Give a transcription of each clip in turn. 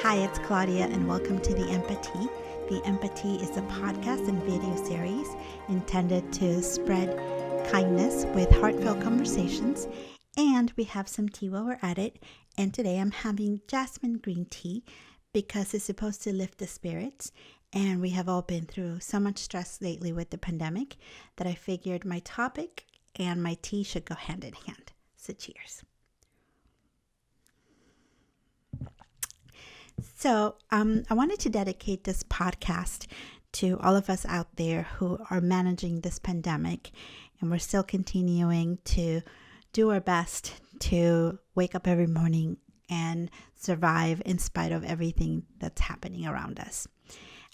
Hi, it's Claudia, and welcome to the Empatea. The Empatea is a podcast and video series intended to spread kindness with heartfelt conversations, and we have some tea while we're at it. And today I'm having jasmine green tea because it's supposed to lift the spirits, and we have all been through so much stress lately with the pandemic that I figured my topic and my tea should go hand in hand. So cheers. So I wanted to dedicate this podcast to all of us out there who are managing this pandemic, and we're still continuing to do our best to wake up every morning and survive in spite of everything that's happening around us.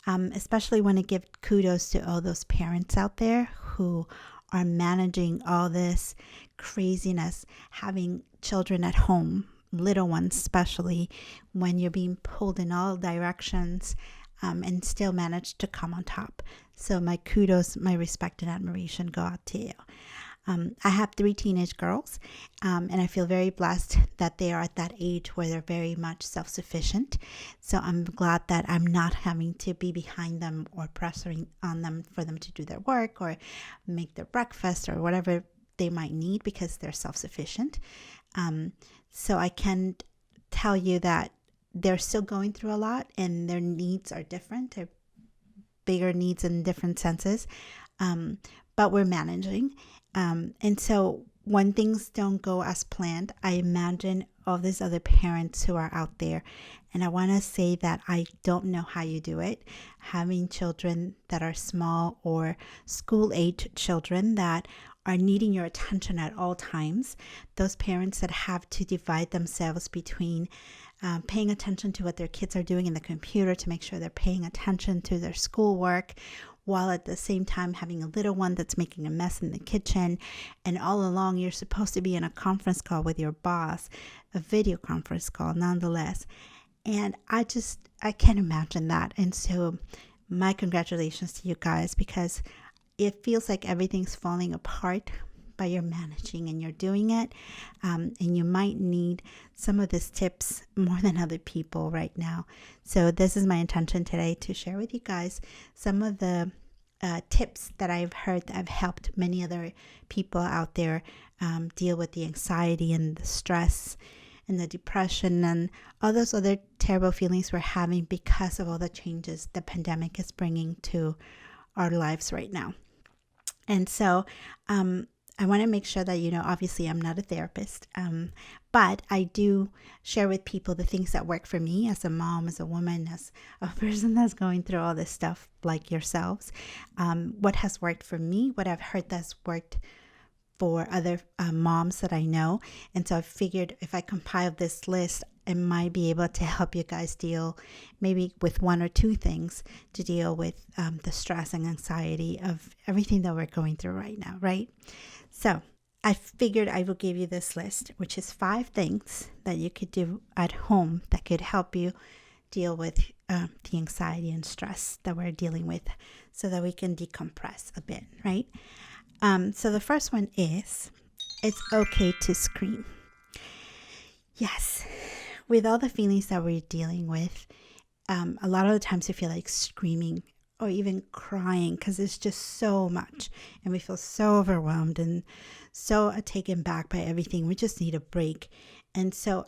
Especially want to give kudos to all those parents out there who are managing all this craziness, having children at home, little ones especially, when you're being pulled in all directions and still manage to come on top. So my kudos, my respect and admiration go out to you. I have 3 teenage girls, and I feel very blessed that they are at that age where they're very much self-sufficient. So I'm glad that I'm not having to be behind them or pressuring on them for them to do their work or make their breakfast or whatever they might need because they're self-sufficient. So I can tell you that they're still going through a lot and their needs are different. They're bigger needs in different senses, but we're managing. And so when things don't go as planned, I imagine all these other parents who are out there. And I want to say that I don't know how you do it. Having children that are small or school-age children that are needing your attention at all times. Those parents that have to divide themselves between paying attention to what their kids are doing in the computer to make sure they're paying attention to their schoolwork, while at the same time having a little one that's making a mess in the kitchen. And all along, you're supposed to be in a conference call with your boss, a video conference call nonetheless. And I can't imagine that. And so my congratulations to you guys, because it feels like everything's falling apart, but you're managing and you're doing it. And you might need some of these tips more than other people right now. So this is my intention today to share with you guys some of the tips that I've heard that have helped many other people out there deal with the anxiety and the stress and the depression and all those other terrible feelings we're having because of all the changes the pandemic is bringing to our lives right now. And so I want to make sure that, obviously I'm not a therapist, but I do share with people the things that work for me as a mom, as a woman, as a person that's going through all this stuff like yourselves. What has worked for me, what I've heard that's worked for other moms that I know. And so I figured if I compile this list, I might be able to help you guys deal maybe with 1 or 2 things to deal with the stress and anxiety of everything that we're going through right now, right? So I figured I will give you this list, which is 5 things that you could do at home that could help you deal with the anxiety and stress that we're dealing with so that we can decompress a bit, right? So the first one is, it's okay to scream. Yes. With all the feelings that we're dealing with, a lot of the times we feel like screaming or even crying because it's just so much and we feel so overwhelmed and so taken back by everything. We just need a break. And so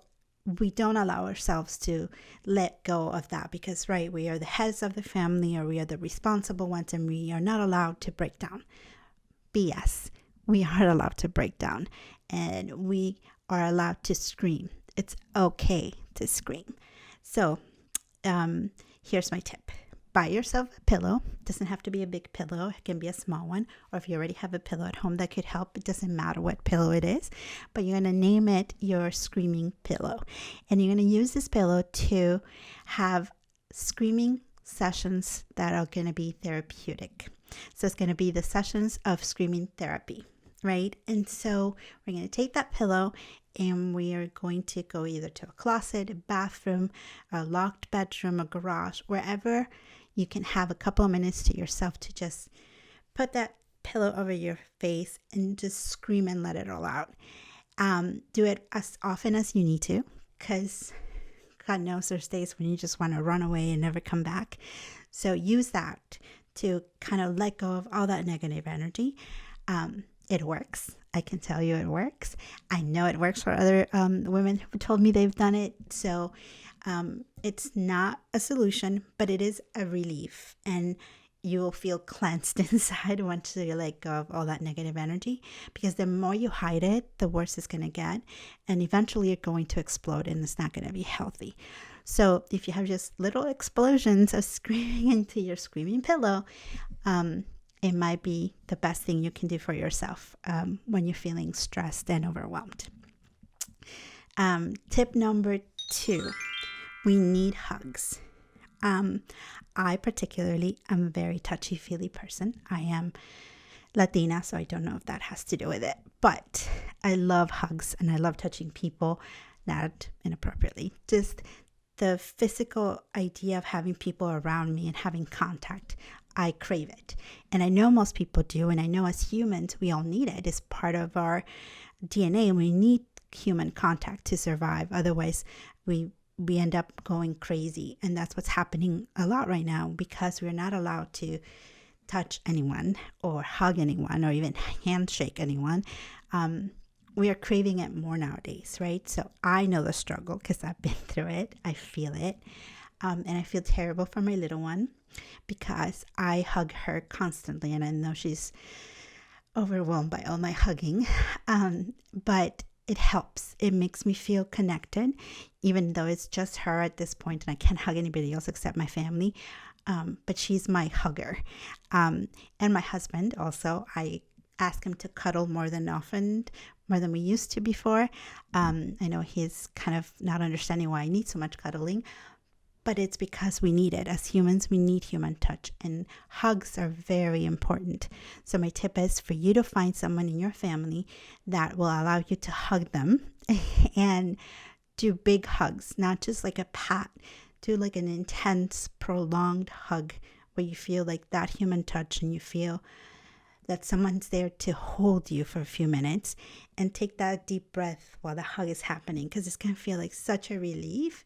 we don't allow ourselves to let go of that because, right, we are the heads of the family or we are the responsible ones and we are not allowed to break down. BS. We are allowed to break down and we are allowed to scream. It's okay to scream. So here's my tip. Buy yourself a pillow. It doesn't have to be a big pillow. It can be a small one. Or if you already have a pillow at home that could help, it doesn't matter what pillow it is. But you're going to name it your screaming pillow. And you're going to use this pillow to have screaming sessions that are going to be therapeutic. So it's going to be the sessions of screaming therapy, right? And so we're going to take that pillow and we are going to go either to a closet, a bathroom, a locked bedroom, a garage, wherever you can have a couple of minutes to yourself to just put that pillow over your face and just scream and let it all out. Do it as often as you need to, because God knows there's days when you just want to run away and never come back. So use that to kind of let go of all that negative energy. It works. I can tell you it works. I know it works for other women who told me they've done it. So it's not a solution, but it is a relief. And you will feel cleansed inside once you let go of all that negative energy, because the more you hide it, the worse it's going to get. And eventually you're going to explode and it's not going to be healthy. So if you have just little explosions of screaming into your screaming pillow, it might be the best thing you can do for yourself when you're feeling stressed and overwhelmed. Tip number 2, we need hugs. I particularly am a very touchy-feely person. I am Latina, so I don't know if that has to do with it. But I love hugs and I love touching people, not inappropriately. Just the physical idea of having people around me and having contact, I crave it. And I know most people do, and I know as humans, we all need it. It's part of our DNA, and we need human contact to survive. Otherwise, we end up going crazy. And that's what's happening a lot right now, because we're not allowed to touch anyone or hug anyone or even handshake anyone. We are craving it more nowadays, right? So I know the struggle because I've been through it. I feel it. And I feel terrible for my little one because I hug her constantly. And I know she's overwhelmed by all my hugging. But it helps. It makes me feel connected, even though it's just her at this point and I can't hug anybody else except my family. But she's my hugger. And my husband also, I ask him to cuddle more than we used to before. I know he's kind of not understanding why I need so much cuddling, but it's because we need it. As humans, we need human touch, and hugs are very important. So my tip is for you to find someone in your family that will allow you to hug them and do big hugs, not just like a pat. Do like an intense, prolonged hug where you feel like that human touch and you feel that someone's there to hold you for a few minutes, and take that deep breath while the hug is happening, because it's going to feel like such a relief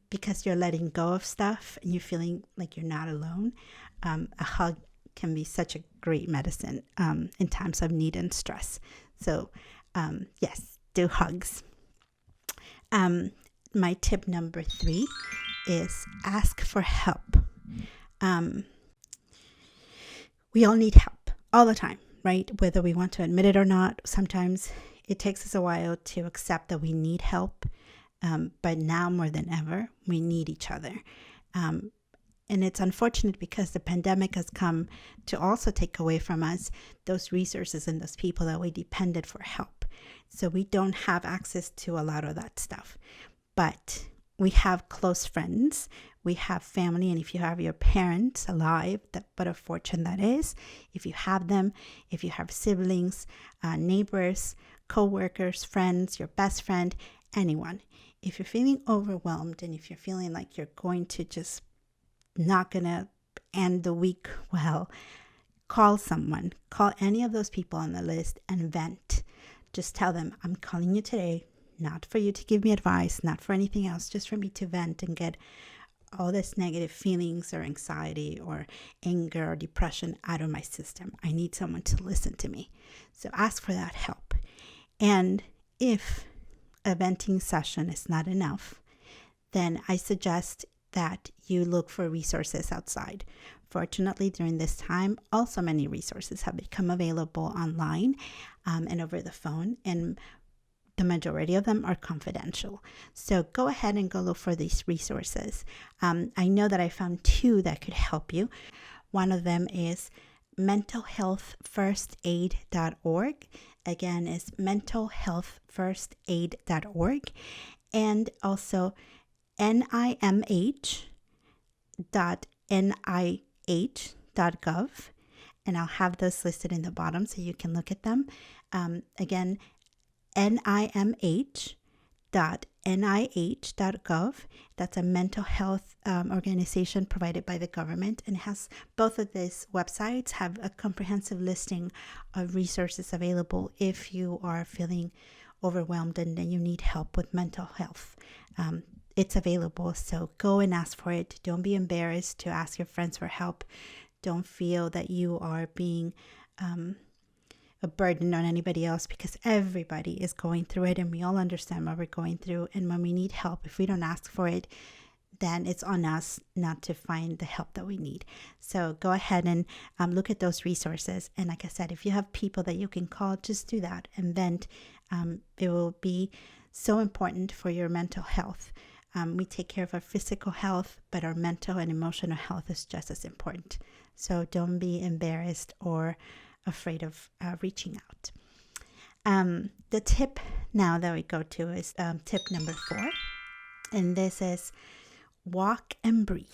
because you're letting go of stuff and you're feeling like you're not alone. A hug can be such a great medicine in times of need and stress. So yes, do hugs. My tip number 3 is ask for help. We all need help all the time, right? Whether we want to admit it or not. Sometimes it takes us a while to accept that we need help. But now more than ever, we need each other. And it's unfortunate because the pandemic has come to also take away from us those resources and those people that we depended for help. So we don't have access to a lot of that stuff. But we have close friends, we have family, and if you have your parents alive, what a fortune that is. If you have them, if you have siblings, neighbors, co-workers, friends, your best friend, anyone. If you're feeling overwhelmed and if you're feeling like you're going to just not gonna end the week well, call someone. Call any of those people on the list and vent. Just tell them, I'm calling you today, not for you to give me advice, not for anything else, just for me to vent and get all this negative feelings or anxiety or anger or depression out of my system. I need someone to listen to me. So ask for that help. And if a venting session is not enough, then I suggest that you look for resources outside. Fortunately, during this time, also many resources have become available online and over the phone, and the majority of them are confidential. So go ahead and go look for these resources. I know that I found 2 that could help you. One of them is mentalhealthfirstaid.org. Again, is mentalhealthfirstaid.org, and also nimh.nih.gov. And I'll have those listed in the bottom so you can look at them. Again, nimh.nih.gov. That's a mental health organization provided by the government, and has both of these websites have a comprehensive listing of resources available if you are feeling overwhelmed and you need help with mental health. it's available. So go and ask for it. Don't be embarrassed to ask your friends for help. Don't feel that you are being a burden on anybody else, because everybody is going through it and we all understand what we're going through. And when we need help, if we don't ask for it, then it's on us not to find the help that we need. So go ahead and look at those resources. And like I said, if you have people that you can call, just do that and vent. It will be so important for your mental health. We take care of our physical health, but our mental and emotional health is just as important. So don't be embarrassed or afraid of reaching out. The tip now that we go to is tip number 4. And this is walk and breathe.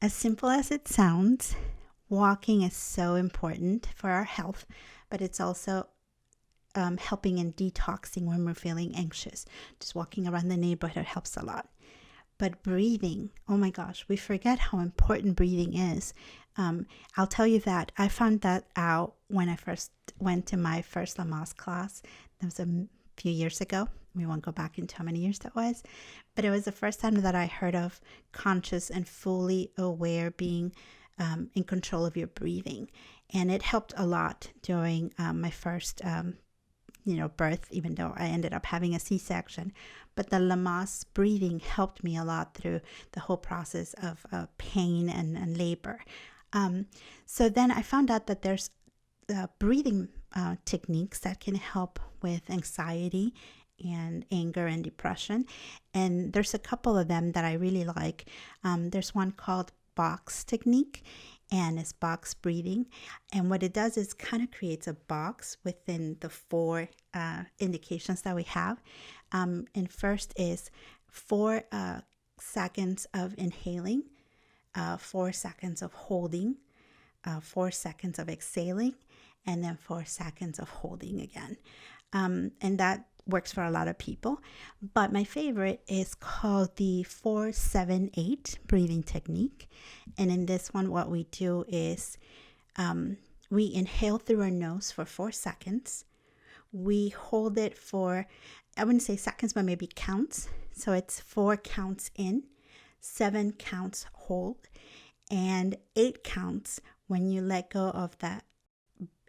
As simple as it sounds, walking is so important for our health, but it's also helping in detoxing when we're feeling anxious. Just walking around the neighborhood helps a lot. But breathing, oh my gosh, we forget how important breathing is. I'll tell you that I found that out when I first went to my first Lamaze class. That was a few years ago. We won't go back into how many years that was, but it was the first time that I heard of conscious and fully aware being in control of your breathing. And it helped a lot during my first birth, even though I ended up having a C-section. But the Lamaze breathing helped me a lot through the whole process of pain and labor. So then I found out that there's breathing techniques that can help with anxiety and anger and depression. And there's a couple of them that I really like. There's one called box technique, and it's box breathing. And what it does is kind of creates a box within the 4 indications that we have. And first is 4 seconds of inhaling, 4 seconds of holding, 4 seconds of exhaling, and then 4 seconds of holding again. And that works for a lot of people. But my favorite is called the 4-7-8 breathing technique. And in this one, what we do is we inhale through our nose for 4 seconds. We hold it for, I wouldn't say seconds, but maybe counts. So it's 4 counts in, 7 counts hold, and 8 counts when you let go of that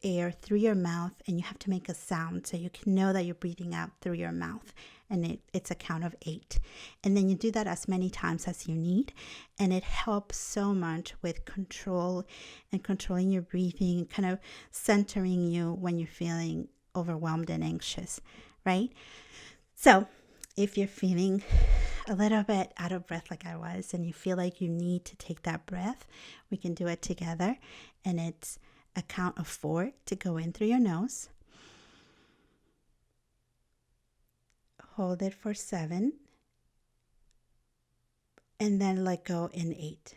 air through your mouth, and you have to make a sound so you can know that you're breathing out through your mouth, and it's a count of 8. And then you do that as many times as you need, and it helps so much with control and controlling your breathing, kind of centering you when you're feeling overwhelmed and anxious, right? So if you're feeling a little bit out of breath like I was, and you feel like you need to take that breath, we can do it together. And it's a count of 4 to go in through your nose. Hold it for 7. And then let go in 8.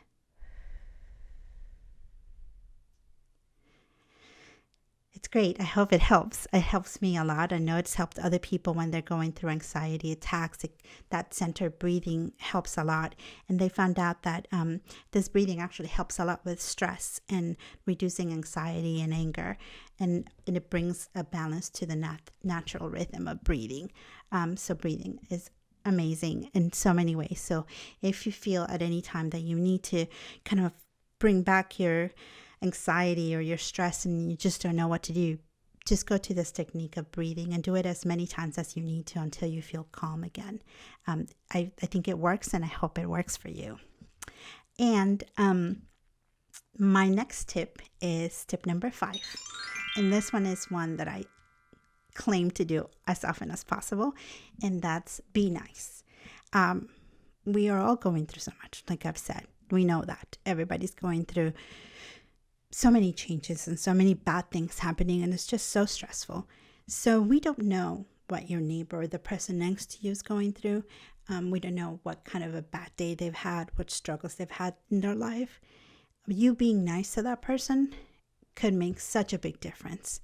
It's great. I hope it helps. It helps me a lot. I know it's helped other people when they're going through anxiety attacks. That centered breathing helps a lot. And they found out that this breathing actually helps a lot with stress and reducing anxiety and anger. And it brings a balance to the natural rhythm of breathing. So breathing is amazing in so many ways. So if you feel at any time that you need to kind of bring back your anxiety or your stress and you just don't know what to do, just go to this technique of breathing and do it as many times as you need to until you feel calm again. I think it works, and I hope it works for you. And my next tip is tip number 5. And this one is one that I claim to do as often as possible, and that's be nice. We are all going through so much, like I've said. We know that everybody's going through so many changes and so many bad things happening, and it's just so stressful. So we don't know what your neighbor or the person next to you is going through. We don't know what kind of a bad day they've had, what struggles they've had in their life. You being nice to that person could make such a big difference.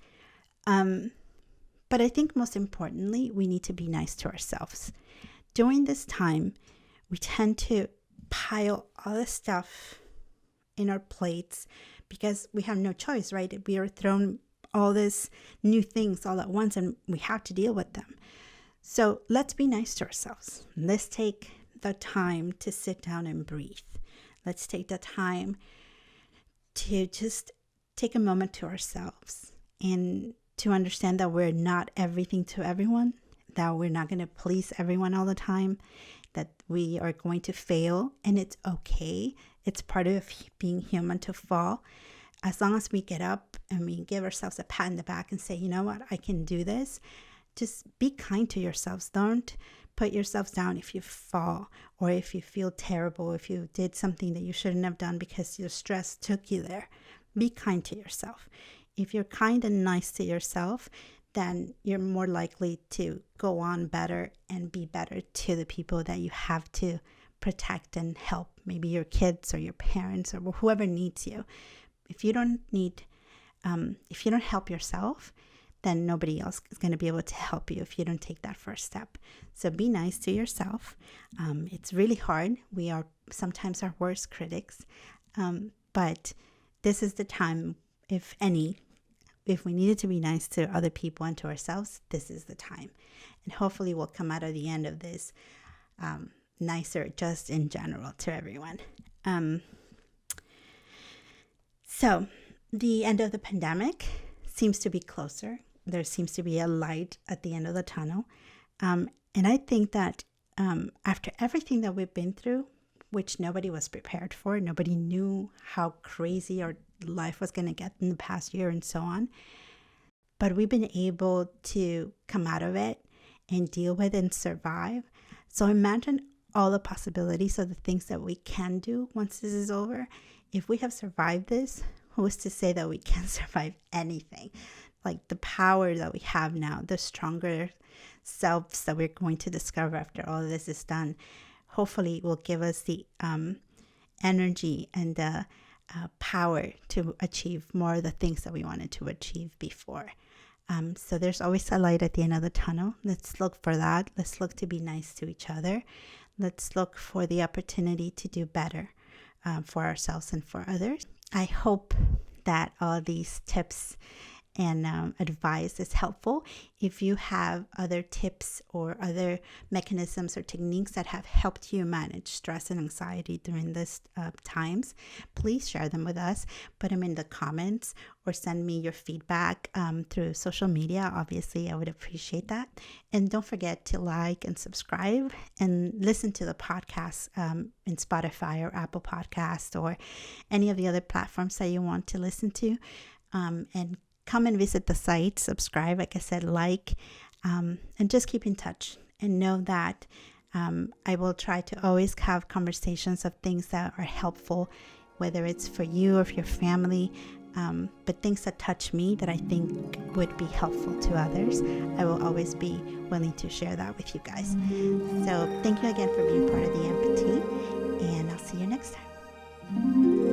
But I think most importantly, we need to be nice to ourselves. During this time, we tend to pile all the stuff in our plates because we have no choice, right? We are thrown all these new things all at once, and we have to deal with them. So let's be nice to ourselves. Let's take the time to sit down and breathe. Let's take the time to just take a moment to ourselves and to understand that we're not everything to everyone, that we're not going to please everyone all the time, that we are going to fail, and it's okay. It's part of being human to fall. As long as we get up and we give ourselves a pat in the back and say, you know what, I can do this. Just be kind to yourselves. Don't put yourselves down if you fall or if you feel terrible, if you did something that you shouldn't have done because your stress took you there. Be kind to yourself. If you're kind and nice to yourself, then you're more likely to go on better and be better to the people that you have to protect and help, maybe your kids or your parents or whoever needs you. If you don't help yourself, then nobody else is going to be able to help you if you don't take that first step. So be nice to yourself. It's really hard. We are sometimes our worst critics, but this is the time, if we needed to be nice to other people and to ourselves, this is the time. And hopefully we'll come out of the end of this nicer just in general to everyone. So the end of the pandemic seems to be closer. There seems to be a light at the end of the tunnel. And I think that after everything that we've been through, which nobody was prepared for, nobody knew how crazy our life was going to get in the past year and so on. But we've been able to come out of it and deal with and survive. So imagine all the possibilities of the things that we can do once this is over. If we have survived this, who is to say that we can't survive anything? Like the power that we have now, the stronger selves that we're going to discover after all of this is done, hopefully will give us the energy and the power to achieve more of the things that we wanted to achieve before. So there's always a light at the end of the tunnel. Let's look for that. Let's look to be nice to each other. Let's look for the opportunity to do better for ourselves and for others. I hope that all these tips and advice is helpful. If you have other tips or other mechanisms or techniques that have helped you manage stress and anxiety during this times, please share them with us. Put them in the comments or send me your feedback through social media. Obviously, I would appreciate that. And don't forget to like and subscribe and listen to the podcast in Spotify or Apple Podcast or any of the other platforms that you want to listen to. And come and visit the site, subscribe, like I said, and just keep in touch and know that I will try to always have conversations of things that are helpful, whether it's for you or for your family, but things that touch me that I think would be helpful to others. I will always be willing to share that with you guys. So thank you again for being part of the Empathy, and I'll see you next time.